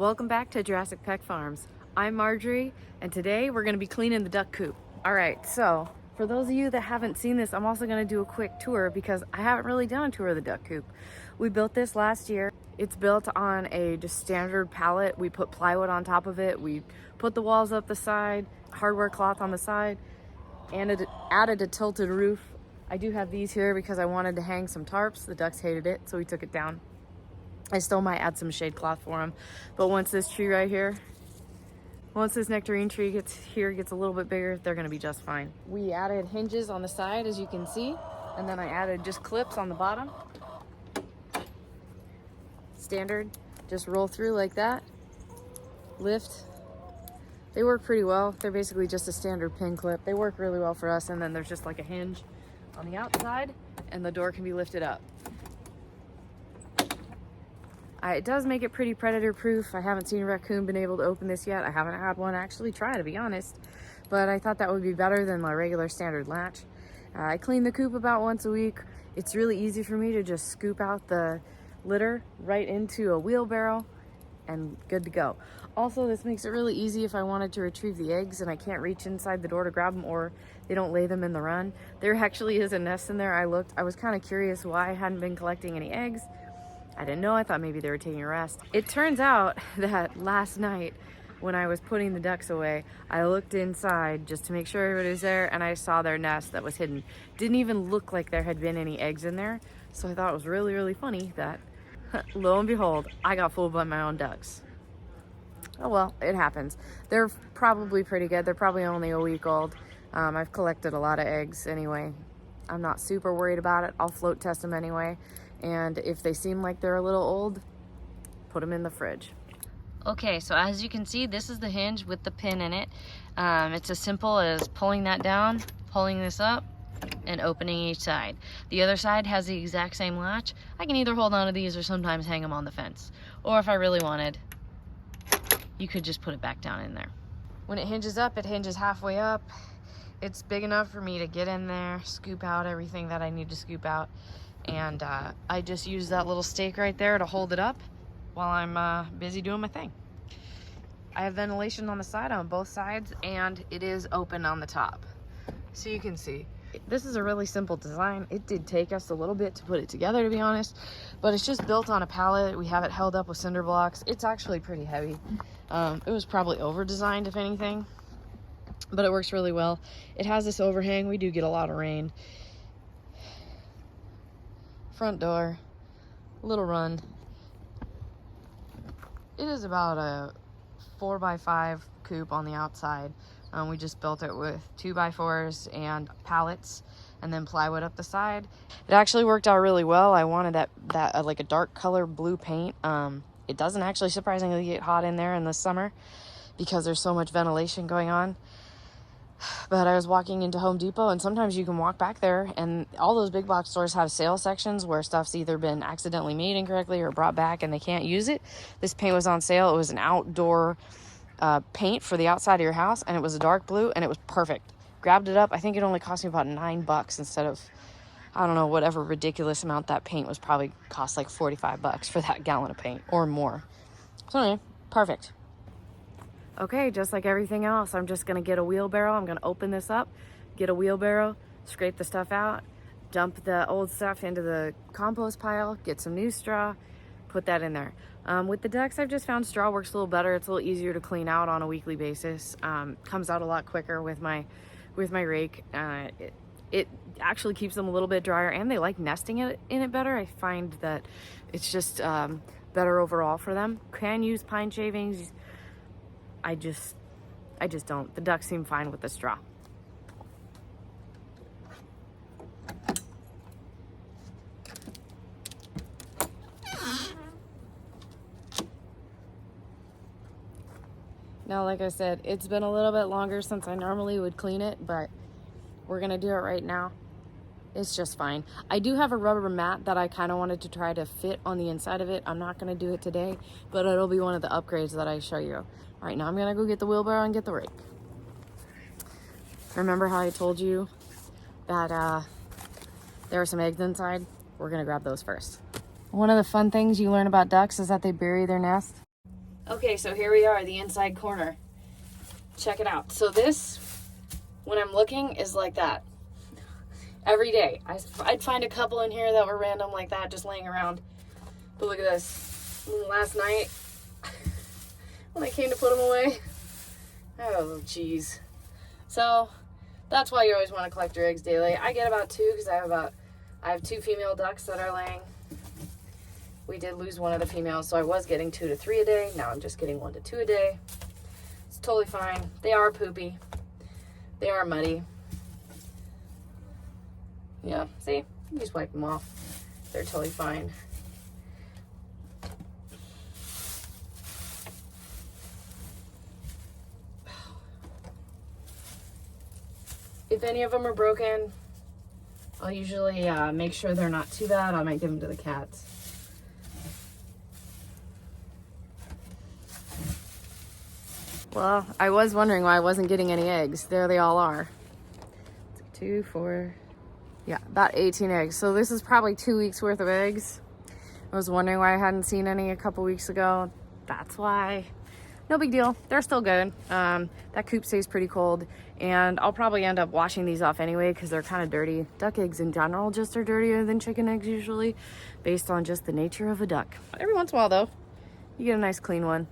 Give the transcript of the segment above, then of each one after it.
Welcome back to Jurassic Peck Farms. I'm Marjorie, and today we're going to be cleaning the duck coop. All right, so for those of you that haven't seen this, I'm also going to do a quick tour because I haven't really done a tour of the duck coop. We built this last year. It's built on a just standard pallet. We put plywood on top of it. We put the walls up the side, hardware cloth on the side, and it added a tilted roof. I do have these here because I wanted to hang some tarps. The ducks hated it, so we took it down. I still might add some shade cloth for them, but once this tree right here, once this nectarine tree gets a little bit bigger, they're gonna be just fine. We added hinges on the side, as you can see, and then I added just clips on the bottom. Standard, just roll through like that, lift. They work pretty well. They're basically just a standard pin clip. They work really well for us, and then there's just like a hinge on the outside, and the door can be lifted up. It does make it pretty predator proof. I haven't seen a raccoon been able to open this yet. I haven't had one actually try, to be honest, but I thought that would be better than my regular standard latch. I clean the coop about once a week. It's really easy for me to just scoop out the litter right into a wheelbarrow and good to go. Also, this makes it really easy if I wanted to retrieve the eggs and I can't reach inside the door to grab them, or they don't lay them in the run. There actually is a nest in there. I was kind of curious why I hadn't been collecting any eggs. I didn't know. I thought maybe they were taking a rest. It turns out that last night when I was putting the ducks away, I looked inside just to make sure everybody was there, and I saw their nest that was hidden. Didn't even look like there had been any eggs in there. So I thought it was really, really funny that lo and behold, I got fooled by my own ducks. Oh well, it happens. They're probably pretty good. They're probably only a week old. I've collected a lot of eggs anyway. I'm not super worried about it. I'll float test them anyway. And if they seem like they're a little old, put them in the fridge. Okay, so as you can see, this is the hinge with the pin in it. It's as simple as pulling that down, pulling this up, and opening each side. The other side has the exact same latch. I can either hold on to these or sometimes hang them on the fence. Or if I really wanted, you could just put it back down in there. When it hinges up, it hinges halfway up. It's big enough for me to get in there, scoop out everything that I need to scoop out. And I just use that little stake right there to hold it up while I'm busy doing my thing. I have ventilation on the side, on both sides, and it is open on the top. So you can see, this is a really simple design. It did take us a little bit to put it together, to be honest, but it's just built on a pallet. We have it held up with cinder blocks. It's actually pretty heavy. It was probably over-designed, if anything, but it works really well. It has this overhang. We do get a lot of rain. Front door, little run. It is about a 4x5 coop on the outside. We just built it with 2x4s and pallets and then plywood up the side. It actually worked out really well. I wanted that like a dark color blue paint. It doesn't actually surprisingly get hot in there in the summer because there's so much ventilation going on. But I was walking into Home Depot, and sometimes you can walk back there, and all those big box stores have sale sections where stuff's either been accidentally made incorrectly or brought back and they can't use it. This paint was on sale. It was an outdoor paint for the outside of your house, and it was a dark blue, and it was perfect. Grabbed it up. I think it only cost me about $9 instead of, I don't know, whatever ridiculous amount that paint was. Probably cost like $45 for that gallon of paint or more. So anyway, perfect. Okay, just like everything else, I'm just gonna get a wheelbarrow. I'm gonna open this up, get a wheelbarrow, scrape the stuff out, dump the old stuff into the compost pile, get some new straw, put that in there. With the ducks, I've just found straw works a little better. It's a little easier to clean out on a weekly basis. Comes out a lot quicker with my rake. It actually keeps them a little bit drier, and they like nesting in it better. I find that it's just better overall for them. Can use pine shavings. I just don't. The ducks seem fine with the straw. Now, like I said, it's been a little bit longer since I normally would clean it, but we're gonna do it right now. It's just fine. I do have a rubber mat that I kind of wanted to try to fit on the inside of it. I'm not gonna do it today, but it'll be one of the upgrades that I show you. All right, now I'm gonna go get the wheelbarrow and get the rake. Remember how I told you that there are some eggs inside? We're gonna grab those first. One of the fun things you learn about ducks is that they bury their nest. Okay, so here we are, the inside corner. Check it out. So this, when I'm looking, is like that. Every day. I'd find a couple in here that were random like that, just laying around. But look at this. Last night, when I came to put them away, oh, geez. So, that's why you always want to collect your eggs daily. I get about 2 because I have 2 female ducks that are laying. We did lose one of the females, so I was getting 2 to 3 a day. Now I'm just getting 1 to 2 a day. It's totally fine. They are poopy. They are muddy. Yeah, see? You just wipe them off. They're totally fine. If any of them are broken, I'll usually make sure they're not too bad. I might give them to the cats. Well, I was wondering why I wasn't getting any eggs. There they all are. 2, 4, yeah, about 18 eggs. So this is probably 2 weeks worth of eggs. I was wondering why I hadn't seen any a couple weeks ago. That's why. No big deal. They're still good. That coop stays pretty cold, and I'll probably end up washing these off anyway because they're kind of dirty. Duck eggs in general just are dirtier than chicken eggs usually, based on just the nature of a duck. Every once in a while though, you get a nice clean one.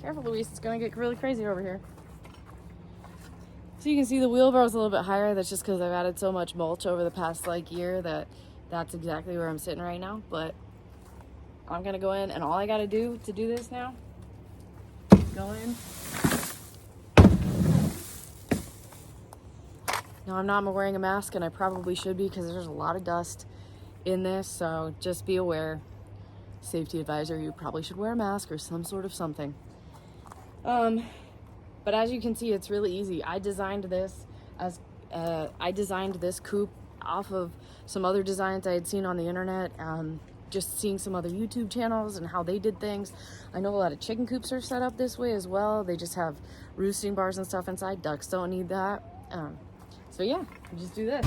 Careful, Luis, it's gonna get really crazy over here. So you can see the wheelbarrow's a little bit higher. That's just because I've added so much mulch over the past year that's exactly where I'm sitting right now. But I'm gonna go in, and all I gotta do to do this now is go in. Now I'm not wearing a mask, and I probably should be because there's a lot of dust in this, so just be aware. Safety advisor, you probably should wear a mask or some sort of something. But as you can see, it's really easy. I designed this coop off of some other designs I had seen on the internet, just seeing some other YouTube channels and how they did things. I know a lot of chicken coops are set up this way as well. They just have roosting bars and stuff inside. Ducks don't need that. So yeah, just do this.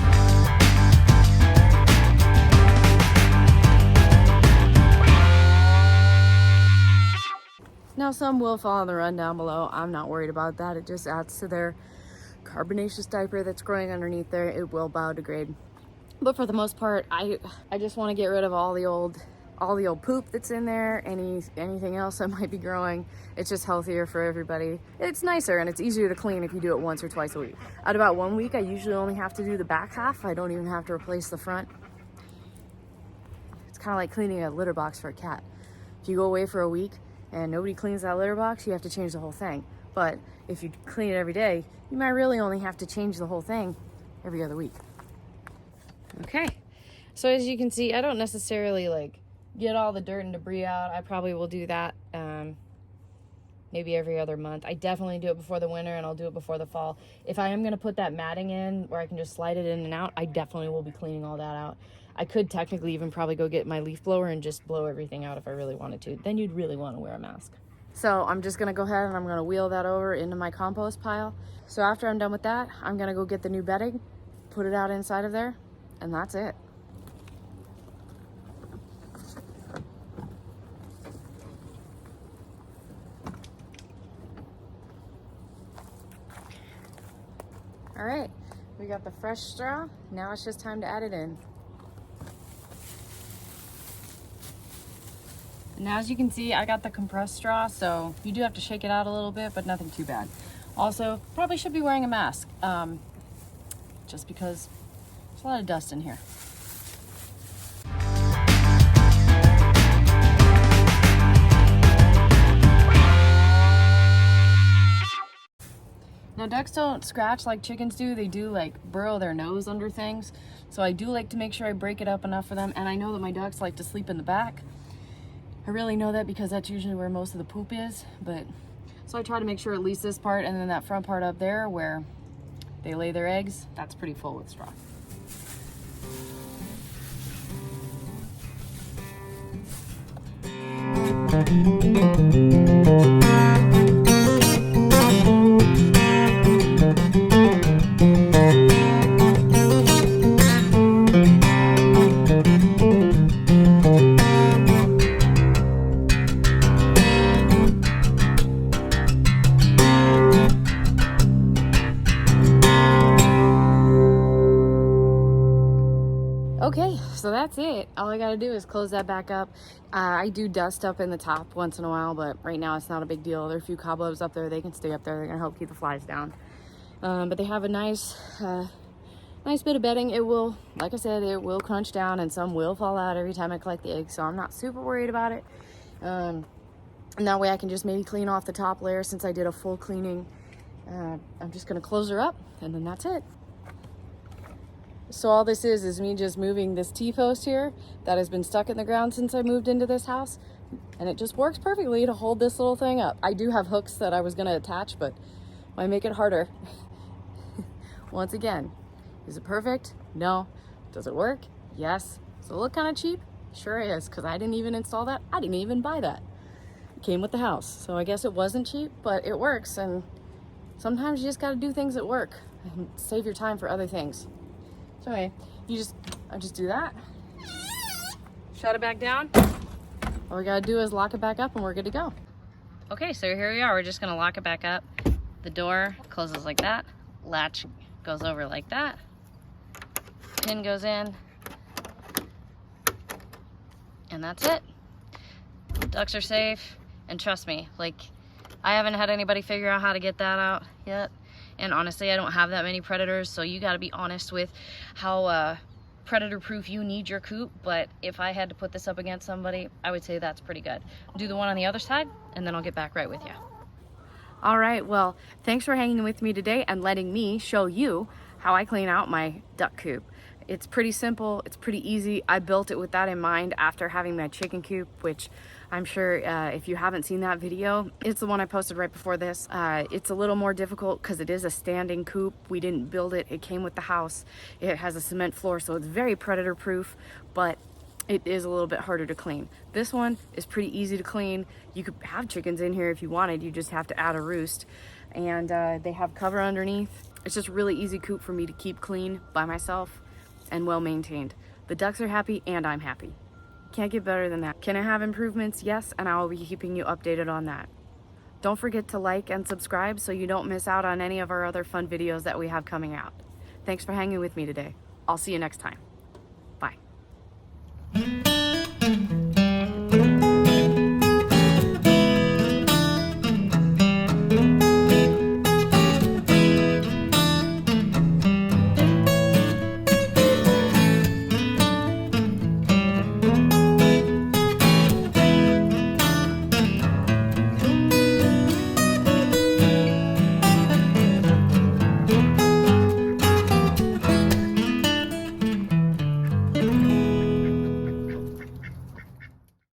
Now some will fall on the run down below. I'm not worried about that. It just adds to their carbonaceous diaper that's growing underneath there. It will biodegrade. But for the most part, I just want to get rid of all the old poop that's in there, anything else that might be growing. It's just healthier for everybody. It's nicer and it's easier to clean if you do it once or twice a week. At about 1 week, I usually only have to do the back half. I don't even have to replace the front. It's kind of like cleaning a litter box for a cat. If you go away for a week and nobody cleans that litter box, you have to change the whole thing. But if you clean it every day, you might really only have to change the whole thing every other week. Okay, so as you can see, I don't necessarily get all the dirt and debris out. I probably will do that maybe every other month. I definitely do it before the winter, and I'll do it before the fall. If I am going to put that matting in where I can just slide it in and out, I definitely will be cleaning all that out. I could technically even probably go get my leaf blower and just blow everything out if I really wanted to. Then you'd really want to wear a mask. So I'm just going to go ahead and I'm going to wheel that over into my compost pile. So after I'm done with that, I'm going to go get the new bedding, put it out inside of there, and that's it. All right, we got the fresh straw. Now it's just time to add it in. Now as you can see, I got the compressed straw, so you do have to shake it out a little bit, but nothing too bad. Also, probably should be wearing a mask, just because there's a lot of dust in here. Now ducks don't scratch like chickens do. They do burrow their nose under things. So I do like to make sure I break it up enough for them. And I know that my ducks like to sleep in the back. I really know that because that's usually where most of the poop is. So I try to make sure at least this part and then that front part up there where they lay their eggs, that's pretty full with straw. Okay, so that's it. All I gotta do is close that back up. I do dust up in the top once in a while, but right now it's not a big deal. There are a few cobwebs up there. They can stay up there. They're gonna help keep the flies down. But they have a nice bit of bedding. It will, like I said, it will crunch down and some will fall out every time I collect the eggs, so I'm not super worried about it. And that way I can just maybe clean off the top layer since I did a full cleaning. I'm just gonna close her up and then that's it. So all this is me just moving this T-post here that has been stuck in the ground since I moved into this house. And it just works perfectly to hold this little thing up. I do have hooks that I was gonna attach, but why make it harder? Once again, is it perfect? No. Does it work? Yes. Does it look kind of cheap? Sure is, because I didn't even install that. I didn't even buy that. It came with the house. So I guess it wasn't cheap, but it works. And sometimes you just got to do things that work and save your time for other things. So anyway, I just do that. Shut it back down. All we got to do is lock it back up and we're good to go. Okay, so here we are. We're just going to lock it back up. The door closes like that. Latch goes over like that. Pin goes in. And that's it. Ducks are safe. And trust me, like, I haven't had anybody figure out how to get that out yet. And honestly, I don't have that many predators, so you gotta be honest with how predator proof you need your coop. But if I had to put this up against somebody, I would say that's pretty good. Do the one on the other side, and then I'll get back right with you. All right, well, thanks for hanging with me today and letting me show you how I clean out my duck coop. It's pretty simple, it's pretty easy. I built it with that in mind after having my chicken coop, which I'm sure if you haven't seen that video, it's the one I posted right before this. It's a little more difficult because it is a standing coop. We didn't build it, it came with the house. It has a cement floor, so it's very predator proof, but it is a little bit harder to clean. This one is pretty easy to clean. You could have chickens in here if you wanted, you just have to add a roost. And they have cover underneath. It's just really easy coop for me to keep clean by myself and well maintained. The ducks are happy and I'm happy. Can't get better than that. Can I have improvements? Yes, and I will be keeping you updated on that. Don't forget to like and subscribe so you don't miss out on any of our other fun videos that we have coming out. Thanks for hanging with me today. I'll see you next time.